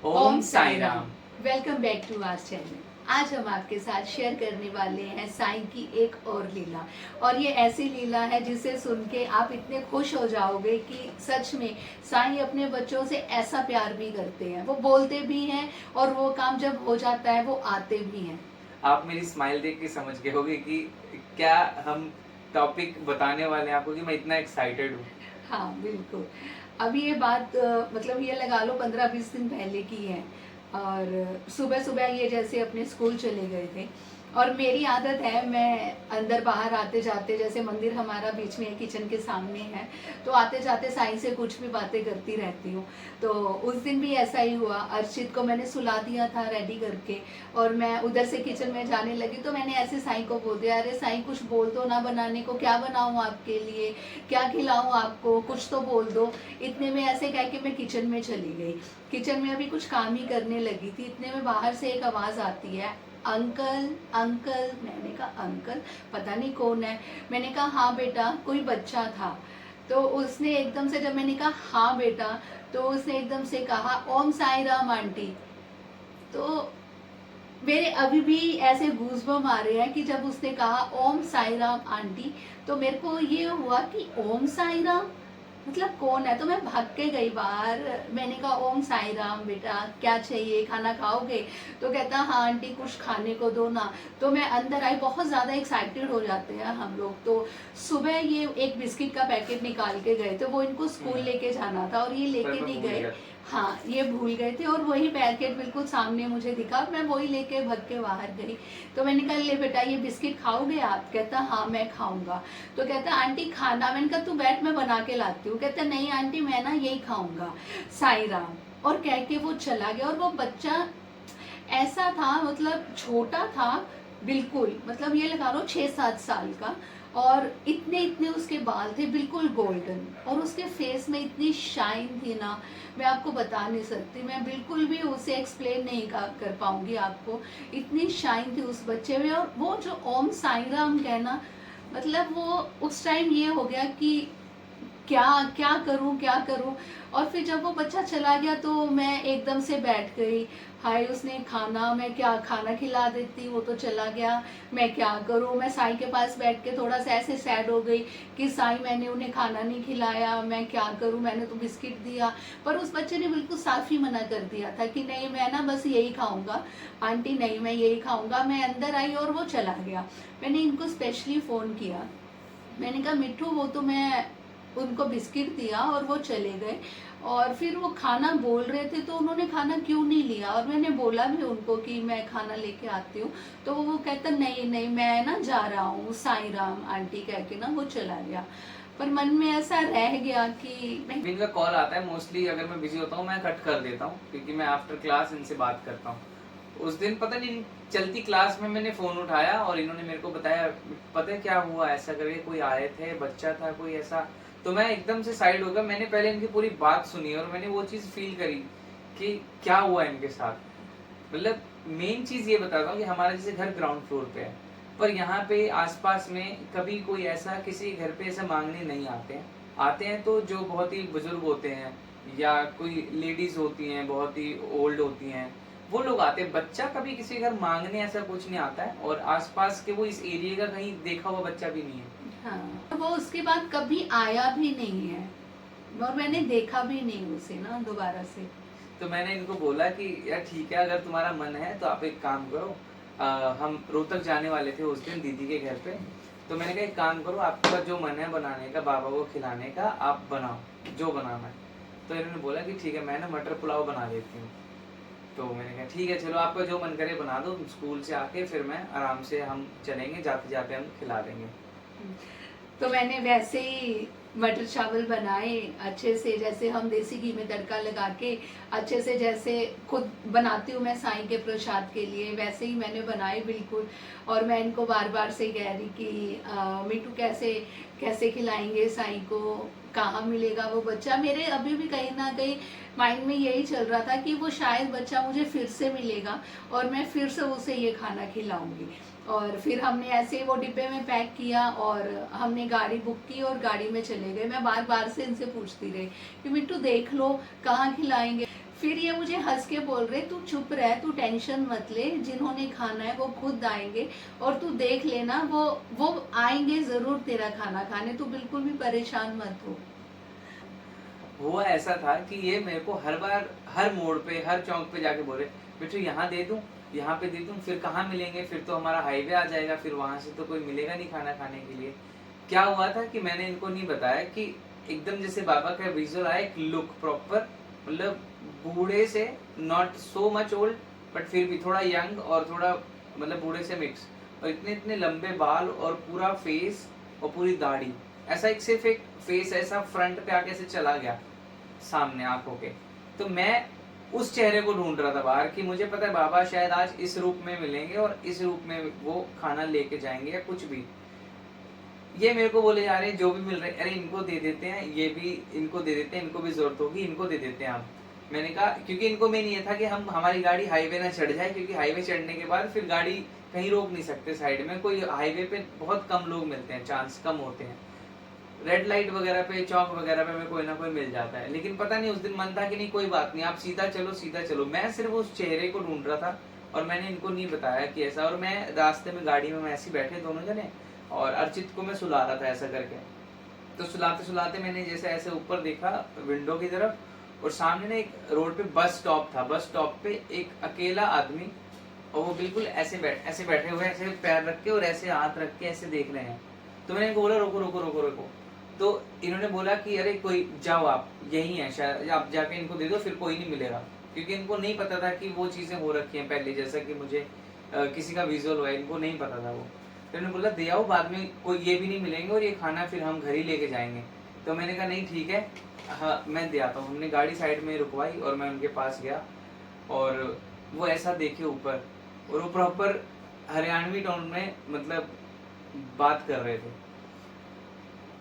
Om Sai Ram. Welcome back to our channel. आज हम आपके साथ शेयर करने वाले हैं साईं की एक और लीला। और ये ऐसी लीला है जिसे सुन के आप इतने खुश हो जाओगे कि सच में साईं अपने बच्चों से ऐसा प्यार भी करते हैं, वो बोलते भी हैं और वो काम जब हो जाता है वो आते भी हैं। आप मेरी स्माइल देख के समझ गए होगे कि क्या हम टॉपिक बताने वाले हैं आपको, कि मैं इतना एक्साइटेड हूँ। हाँ बिल्कुल। अभी ये बात मतलब ये लगा लो 15-20 दिन पहले की है। और सुबह सुबह ये जैसे अपने स्कूल चले गए थे। और मेरी आदत है, मैं अंदर बाहर आते जाते, जैसे मंदिर हमारा बीच में है, किचन के सामने है, तो आते जाते साईं से कुछ भी बातें करती रहती हूँ। तो उस दिन भी ऐसा ही हुआ। अर्शित को मैंने सुला दिया था रेडी करके, और मैं उधर से किचन में जाने लगी तो मैंने ऐसे साईं को बोल दिया, अरे साईं कुछ बोल दो ना, बनाने को क्या बनाऊँ आपके लिए, क्या खिलाऊं आपको, कुछ तो बोल दो। इतने में ऐसे कह के मैं किचन में चली गई। किचन में अभी कुछ काम ही करने लगी थी, इतने में बाहर से एक आवाज़ आती है, अंकल अंकल। मैंने कहा अंकल, पता नहीं कौन है। मैंने कहा हाँ बेटा, कोई बच्चा था। तो उसने एकदम से, जब मैंने कहा हाँ बेटा, तो उसने एकदम से कहा ओम साई राम आंटी। तो मेरे अभी भी ऐसे गूज़बम्प आ रहे हैं कि जब उसने कहा ओम साई राम आंटी, तो मेरे को ये हुआ कि ओम साई राम मतलब कौन है। तो मैं भाग के गई बाहर। मैंने कहा ओम साई राम बेटा, क्या चाहिए, खाना खाओगे? तो कहता हाँ आंटी कुछ खाने को दो ना। तो मैं अंदर आई, बहुत ज़्यादा एक्साइटेड हो जाते हैं हम लोग। तो सुबह ये एक बिस्किट का पैकेट निकाल के गए थे, वो इनको स्कूल लेके जाना था और ये पर लेके मैं नहीं भूल गए। गया। हाँ ये भूल गए थे, और वही पैकेट बिल्कुल सामने मुझे दिखा, मैं वही लेके भग के बाहर गई। तो मैंने कहा ले बेटा ये बिस्किट खाओगे आप? कहता हाँ मैं खाऊंगा। तो कहता आंटी खाना। मैंने कहा तू बैठ, मैं बना के लाती हूँ। कहता नहीं आंटी मैं ना यही खाऊंगा, साई राम। और कह के वो चला गया। और वो बच्चा ऐसा था, मतलब छोटा था बिल्कुल, मतलब ये लगा लो 6-7 साल का। और इतने इतने उसके बाल थे बिल्कुल गोल्डन, और उसके फेस में इतनी शाइन थी ना, मैं आपको बता नहीं सकती। मैं बिल्कुल भी उसे एक्सप्लेन नहीं कर पाऊंगी आपको। इतनी शाइन थी उस बच्चे में। और वो जो ओम साई राम कहना, मतलब वो उस टाइम ये हो गया कि क्या क्या करूं क्या करूं। और फिर जब वो बच्चा चला गया तो मैं एकदम से बैठ गई। हाय उसने खाना, मैं क्या खाना खिला देती, वो तो चला गया, मैं क्या करूं। मैं साईं के पास बैठ के थोड़ा सा ऐसे सैड हो गई कि साईं मैंने उन्हें खाना नहीं खिलाया, मैं क्या करूं, मैंने तो बिस्किट दिया। पर उस बच्चे ने बिल्कुल साफ ही मना कर दिया था कि नहीं मैं ना बस यही खाऊंगा आंटी, नहीं मैं यही खाऊंगा। मैं अंदर आई और वो चला गया। मैंने इनको स्पेशली फ़ोन किया, मैंने कहा मिट्ठू वो तो मैं उनको बिस्किट दिया और वो चले गए, और फिर वो खाना बोल रहे थे तो उन्होंने खाना क्यों नहीं लिया। और मैंने बोला भी उनको कि मैं खाना लेके आती हूँ। तो वो कहता नहीं नहीं मैं ना जा रहा हूँ, साई राम आंटी कह के ना वो चला गया। पर मन में ऐसा रह गया कि मैं इनका कॉल आता है, मोस्टली अगर मैं बिजी होता हूँ मैं कट कर देता हूँ, क्योंकि मैं आफ्टर क्लास इनसे बात करता हूँ। उस दिन पता नहीं चलती क्लास में मैंने फ़ोन उठाया और इन्होंने मेरे को बताया पता है क्या हुआ, ऐसा करके कोई आए थे, बच्चा था कोई ऐसा। तो मैं एकदम से साइड हो गया। मैंने पहले इनकी पूरी बात सुनी और मैंने वो चीज़ फील करी कि क्या हुआ इनके साथ। मतलब मेन चीज़ ये बताता हूँ कि हमारा जैसे घर ग्राउंड फ्लोर पे है, पर यहाँ पे आसपास में कभी कोई ऐसा किसी घर पे ऐसा मांगने नहीं आते हैं। आते हैं तो जो बहुत ही बुजुर्ग होते हैं या कोई लेडीज होती हैं बहुत ही ओल्ड होती हैं, वो लोग आते हैं। बच्चा कभी किसी के घर मांगने ऐसा कुछ नहीं आता है, और आसपास के वो इस एरिया का कहीं देखा हुआ बच्चा भी नहीं है। हाँ वो उसके बाद कभी आया भी नहीं है, और मैंने देखा भी नहीं उसे ना दोबारा से। तो मैंने इनको बोला कि यार ठीक है, अगर तुम्हारा मन है तो आप एक काम करो। हम रोहतक जाने वाले थे उस दिन दीदी के घर पे। तो मैंने कहा एक काम करो, आपका जो मन है बनाने का, बाबा को खिलाने का, आप बनाओ जो बनाना है। तो इन्होंने बोला कि ठीक है मैं ना मटर पुलाव बना देती हूँ। तो मैंने कहा ठीक है चलो आपका जो मन करे बना दो, स्कूल से आके फिर मैं आराम से हम चलेंगे, जाते जाते हम खिला देंगे। तो मैंने वैसे ही मटर चावल बनाए अच्छे से, जैसे हम देसी घी में तड़का लगा के अच्छे से, जैसे खुद बनाती हूँ मैं साईं के प्रसाद के लिए, वैसे ही मैंने बनाए बिल्कुल। और मैं इनको बार बार से कह रही कि मिट्टू कैसे कैसे खिलाएंगे साईं को, कहाँ मिलेगा वो बच्चा। मेरे अभी भी कहीं ना कहीं माइंड में यही चल रहा था कि वो शायद बच्चा मुझे फिर से मिलेगा और मैं फिर से उसे ये खाना खिलाऊंगी। और फिर हमने ऐसे वो डिब्बे में पैक किया और हमने गाड़ी बुक की और गाड़ी में चले गए। मैं बार बार से इनसे पूछती रही कि मिट्टू देख लो कहाँ खिलाएंगे। फिर ये मुझे हंस के बोल रहे, तू चुप रह, तू टेंशन मत ले, जिन्होंने खाना है वो खुद आएंगे और तू देख लेना, वो आएंगे जरूर तेरा खाना खाने, तू बिल्कुल भी परेशान मत हो। हुआ ऐसा था कि ये मेरे को हर बार हर मोड़ पे हर चौक पे जाके बोले, बेटू यहाँ दे दूं, यहाँ पे दे दूं, फिर कहाँ मिलेंगे, फिर तो हमारा हाईवे आ जाएगा, फिर वहां से तो कोई मिलेगा नहीं खाना खाने के लिए। क्या हुआ था कि मैंने इनको नहीं बताया कि एकदम जैसे बाबा का विजुअल आया, एक लुक प्रॉपर, मतलब बूढ़े से, not so much old but फिर भी थोड़ा यंग और थोड़ा मतलब बूढ़े से मिक्स, और इतने इतने लंबे बाल और पूरा फेस और पूरी दाढ़ी, ऐसा एक सिर्फ एक फेस ऐसा फ्रंट पे आके से चला गया सामने आंखों के। तो मैं उस चेहरे को ढूंढ रहा था बाहर कि मुझे पता है बाबा शायद आज इस रूप में मिलेंगे और इस रूप में वो खाना लेके जाएंगे या कुछ भी। ये मेरे को बोले जा रहे हैं जो भी मिल रहे हैं, अरे इनको दे देते हैं, ये भी इनको दे देते हैं, इनको भी जरूरत होगी, इनको दे देते हैं आप। मैंने कहा क्योंकि इनको मेन ये था कि हम हमारी गाड़ी हाईवे ना चढ़ जाए, क्योंकि हाईवे चढ़ने के बाद फिर गाड़ी कहीं रोक नहीं सकते साइड में, कोई हाईवे पे बहुत कम लोग मिलते हैं, चांस कम होते हैं। रेड लाइट वगैरह पे, चौक वगैरह पे में कोई ना कोई मिल जाता है, लेकिन पता नहीं उस दिन मन था कि नहीं कोई बात नहीं, आप सीधा चलो सीधा चलो। मैं सिर्फ उस चेहरे को ढूंढ रहा था और मैंने इनको नहीं बताया कि ऐसा। और मैं रास्ते में गाड़ी में ऐसे बैठे दोनों जने और अर्चित को मैं सुला रहा था ऐसा करके। तो सुलाते सुलाते मैंने जैसे ऐसे ऊपर देखा विंडो की तरफ, और सामने ना एक रोड पे बस स्टॉप था, बस स्टॉप पे एक अकेला आदमी, और वो बिल्कुल ऐसे बैठे हुए, ऐसे पैर रख के और ऐसे हाथ रख के ऐसे देख रहे हैं। तो मैंने इनको बोला रोको रोको रोको रोको। तो इन्होंने बोला कि अरे कोई जाओ, आप यही है शायद, आप जाके इनको दे दो, फिर कोई नहीं मिलेगा। क्योंकि इनको नहीं पता था कि वो चीजें हो रखी हैं पहले, जैसा कि मुझे किसी का विजुअल हुआ, इनको नहीं पता था वो। तो इन्होंने बोला दे आओ, बाद में कोई ये भी नहीं मिलेंगे और ये खाना फिर हम घर ही लेके जाएंगे। तो मैंने कहा नहीं ठीक है, हाँ मैं दे आता हूँ। हमने गाड़ी साइड में रुकवाई और मैं उनके पास गया, और वो ऐसा देखे ऊपर, और वो प्रॉपर हरियाणवी टोन में मतलब बात कर रहे थे।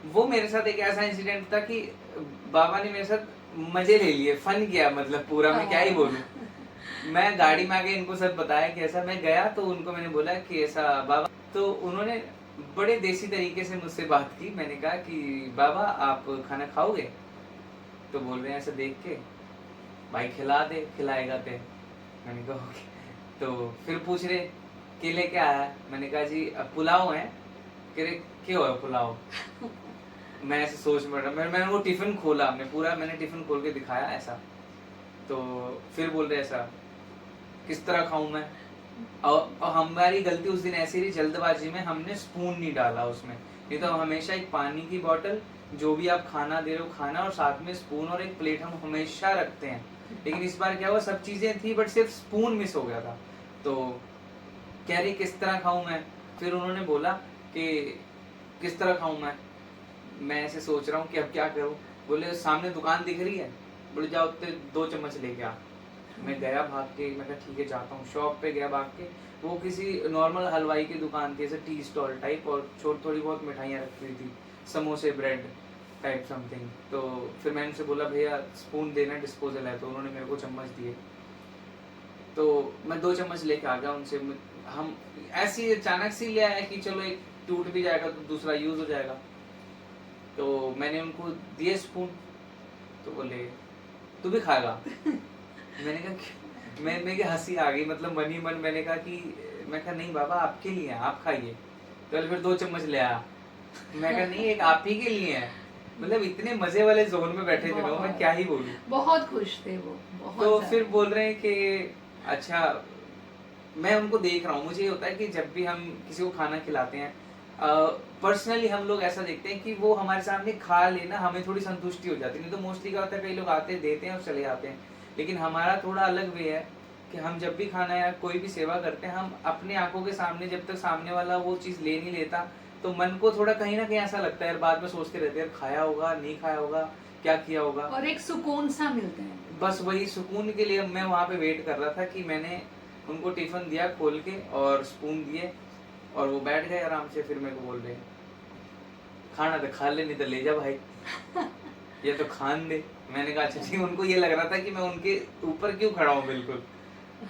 वो मेरे साथ एक ऐसा इंसिडेंट था कि बाबा ने मेरे साथ मजे ले लिए, फन किया, मतलब पूरा, मैं क्या ही बोलूं। मैं गाड़ी में आके इनको सब बताया कि ऐसा, मैं गया तो उनको मैंने बोला कि ऐसा बाबा, तो उन्होंने बड़े देसी तरीके से मुझसे बात की। मैंने कहा कि बाबा आप खाना खाओगे? तो बोल रहे हैं ऐसा देख के, भाई खिला दे, खिलाएगा ते। मैंने कहा ओके। तो फिर पूछ रहे कि लेके आया? मैंने कहा जी अब पुलाव है। कह रहे क्यों है पुलाव? मैं ऐसे सोच में रहा, मैंने वो टिफिन खोला, हमने पूरा, मैंने टिफिन खोल के दिखाया ऐसा। तो फिर बोल रहे ऐसा किस तरह खाऊं मैं? और हमारी गलती उस दिन ऐसी रही, जल्दबाजी में हमने स्पून नहीं डाला उसमें। नहीं तो हम हमेशा एक पानी की बोतल, जो भी आप खाना दे रहे हो खाना, और साथ में स्पून और एक प्लेट हम हमेशा रखते हैं। लेकिन इस बार क्या हुआ, सब चीजें थी बट सिर्फ स्पून मिस हो गया था। तो कह रही किस तरह खाऊं मैं? फिर उन्होंने बोला कि किस तरह खाऊं मैं ऐसे सोच रहा हूँ कि अब क्या करूँ। बोले सामने दुकान दिख रही है, बोले जाओ तो 2 चम्मच लेके आ। मैं गया भाग के, मैं कहा ठीक है जाता हूँ। शॉप पे गया भाग के, वो किसी नॉर्मल हलवाई की दुकान थी, ऐसे टी स्टॉल टाइप, और थोड़ी बहुत मिठाइयाँ रखी हुई थी, समोसे, ब्रेड टाइप समथिंग। तो फिर मैंने उनसे बोला भैया स्पून देना, डिस्पोजल है। तो उन्होंने मेरे को चम्मच दिए, तो मैं 2 चम्मच लेके आ गया उनसे। हम ऐसी अचानक से ले आया कि चलो एक टूट भी जाएगा तो दूसरा यूज हो जाएगा। तो मैंने उनको दिए स्पून, तो बोले तू भी खाएगा? मैंने कहा मैं की हंसी आ गई, मतलब मन ही मन मैंने कहा कि, मैं कहा नहीं बाबा आपके लिए है, आप खाइए। तो फिर 2 चम्मच ले आया। मैं कहा नहीं एक आप ही के लिए है। मतलब इतने मजे वाले जोन में बैठे थे लोग, मैं क्या ही बोलूं। बहुत खुश थे वो, बहुत तो फिर बोल रहे हैं कि अच्छा, मैं उनको देख रहा हूँ। मुझे ये होता है कि जब भी हम किसी को खाना खिलाते हैं, पर्सनली हम लोग ऐसा देखते हैं कि वो हमारे सामने खा लेना, हमें थोड़ी संतुष्टि हो जाती है। नहीं तो मोस्टली क्या होता है, कई लोग आते हैं, देते हैं और चले जाते हैं। लेकिन हमारा थोड़ा अलग वे है कि हम जब भी खाना या कोई भी सेवा करते हैं, हम अपने आंखों के सामने, जब तक सामने वाला वो चीज़ ले नहीं लेता, तो मन को थोड़ा कहीं ना कहीं ऐसा लगता है, बाद में सोचते रहते हैं खाया होगा नहीं खाया होगा, क्या किया होगा, और एक सुकून सा मिलता है। बस वही सुकून के लिए मैं वहाँ पे वेट कर रहा था कि मैंने उनको टिफिन दिया खोल के और स्पून दिए, और वो बैठ गए आराम से। फिर मेरे को बोल रहे खाना तो खा ले, नहीं तो ले जा भाई, ये तो खान दे। मैंने कहा अच्छा ठीक। उनको ये लग रहा था कि मैं उनके ऊपर क्यों खड़ा हूँ बिल्कुल।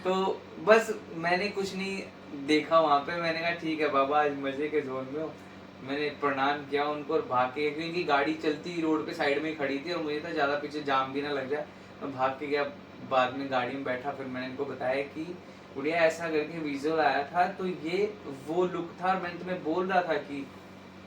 तो बस मैंने कुछ नहीं देखा वहाँ पे। मैंने कहा ठीक है बाबा आज मजे के जोन में हो। मैंने प्रणाम किया उनको और भाग के, क्योंकि गाड़ी चलती रोड पे साइड में ही खड़ी थी और मुझे था ज्यादा पीछे जाम भी ना लग जाए। मैं भाग के गया बाद में गाड़ी में बैठा, फिर मैंने इनको बताया कि गुड़िया ऐसा करके विजुअल आया था, तो ये वो लुक था, और मैंने तुम्हें बोल रहा था कि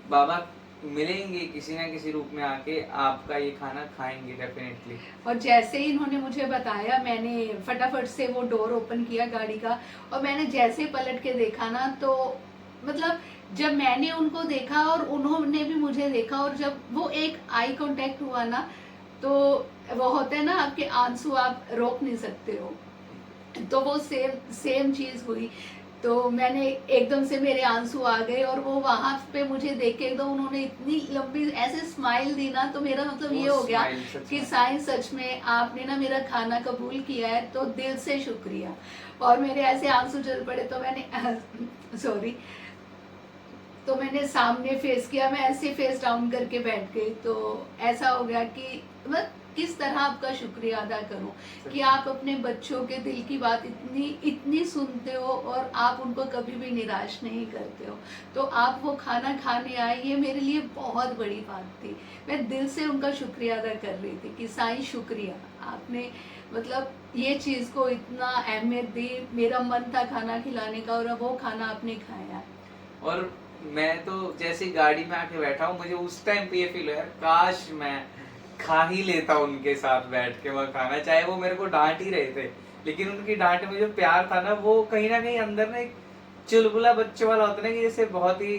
बाबा मिलेंगे किसी ना किसी रूप में आके, आपका ये खाना खाएंगे डेफिनेटली। और जैसे ही इन्होंने मुझे बताया, मैंने फटाफट से वो डोर ओपन किया गाड़ी का, और मैंने जैसे ही पलट के देखा ना, तो मतलब जब मैंने उनको देखा और उन्होंने भी मुझे देखा, और जब वो एक आई कांटेक्ट हुआ ना, तो वो होता है ना, आपके आंसू आप रोक नहीं सकते हो, तो वो सेम चीज हुई। तो मैंने एकदम से मेरे आंसू आ गए, और वो वहां पे मुझे देख के एकदम उन्होंने इतनी लंबी ऐसे स्माइल दी ना, तो मेरा मतलब ये हो गया कि साईं सच में आपने ना मेरा खाना कबूल किया है, तो दिल से शुक्रिया। और मेरे ऐसे आंसू चल पड़े, तो मैंने सॉरी, तो मैंने सामने फेस किया, मैं ऐसे फेस डाउन करके बैठ गई। तो ऐसा हो गया कि मैं किस तरह आपका शुक्रिया अदा करूं कि आप अपने बच्चों के दिल की बात इतनी सुनते हो, और आप उनको कभी भी निराश नहीं करते हो। तो आप वो खाना खाने आए, ये मेरे लिए बहुत बड़ी बात थी। मैं दिल से उनका शुक्रिया अदा कर रही थी कि साईं शुक्रिया, आपने मतलब ये चीज़ को इतना अहमियत दी। मेरा मन था खाना खिलाने का, और अब वो खाना आपने खाया। और मैं तो जैसे गाड़ी में आके बैठा हूँ, मुझे उस टाइम पे ये फील हुआ, काश मैं खा ही लेता उनके साथ बैठ के वह खाना, चाहे वो मेरे को डांट ही रहे थे, लेकिन उनकी डांट में जो प्यार था ना, वो कहीं ना कहीं अंदर ना एक चुलबुला बच्चों वाला होता है ना, कि जैसे बहुत ही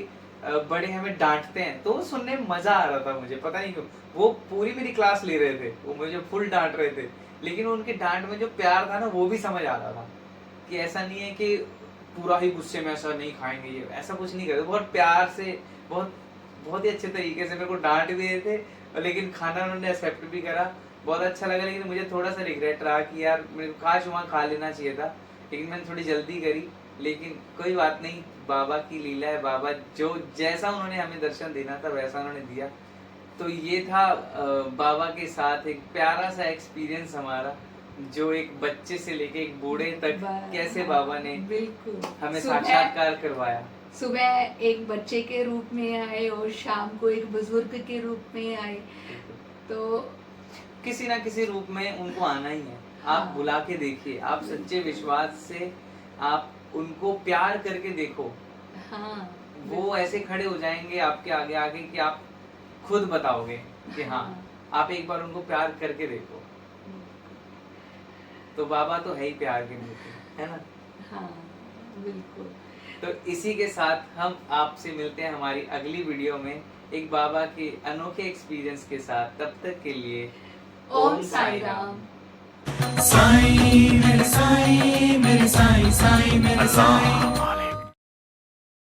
बड़े हमें डांटते हैं, तो वो सुनने में मजा आ रहा था मुझे, पता नहीं क्यों। वो पूरी मेरी क्लास ले रहे थे, वो मुझे फुल डांट रहे थे, लेकिन उनके डांट में जो प्यार था ना, वो भी समझ आ रहा था कि ऐसा नहीं है कि पूरा ही गुस्से में ऐसा नहीं खाएंगे, ये ऐसा कुछ नहीं करते, बहुत प्यार से, बहुत बहुत ही अच्छे तरीके से मेरे को डांट भी रहे थे, और लेकिन खाना उन्होंने एक्सेप्ट भी करा, बहुत अच्छा लगा। लेकिन मुझे थोड़ा सा रिग्रेट रहा कि यार मेरे को काश वहाँ खा लेना चाहिए था, लेकिन मैंने थोड़ी जल्दी करी। लेकिन कोई बात नहीं, बाबा की लीला है, बाबा जो जैसा उन्होंने हमें दर्शन देना था वैसा उन्होंने दिया। तो ये था बाबा के साथ एक प्यारा सा एक्सपीरियंस हमारा, जो एक बच्चे से लेके एक बूढ़े तक कैसे बाबा ने बिल्कुल हमें साक्षात्कार करवाया। सुबह एक बच्चे के रूप में आए, और शाम को एक बुजुर्ग के रूप में आए, तो किसी ना किसी रूप में उनको आना ही है। आप बुला के देखिए, आप सच्चे विश्वास से आप उनको प्यार करके देखो, हाँ, वो ऐसे खड़े हो जाएंगे आपके आगे आगे कि आप खुद बताओगे कि हाँ, आप एक बार उनको प्यार करके देखो। तो बाबा तो है ही प्यार के मूर्ति, है ना? हाँ, बिल्कुल। तो इसी के साथ हम आपसे मिलते हैं हमारी अगली वीडियो में एक बाबा के अनोखे एक्सपीरियंस के साथ। तब तक के लिए ओम साई राम। साईं मेरे साईं, मेरे साईं, साईं मेरे साईं।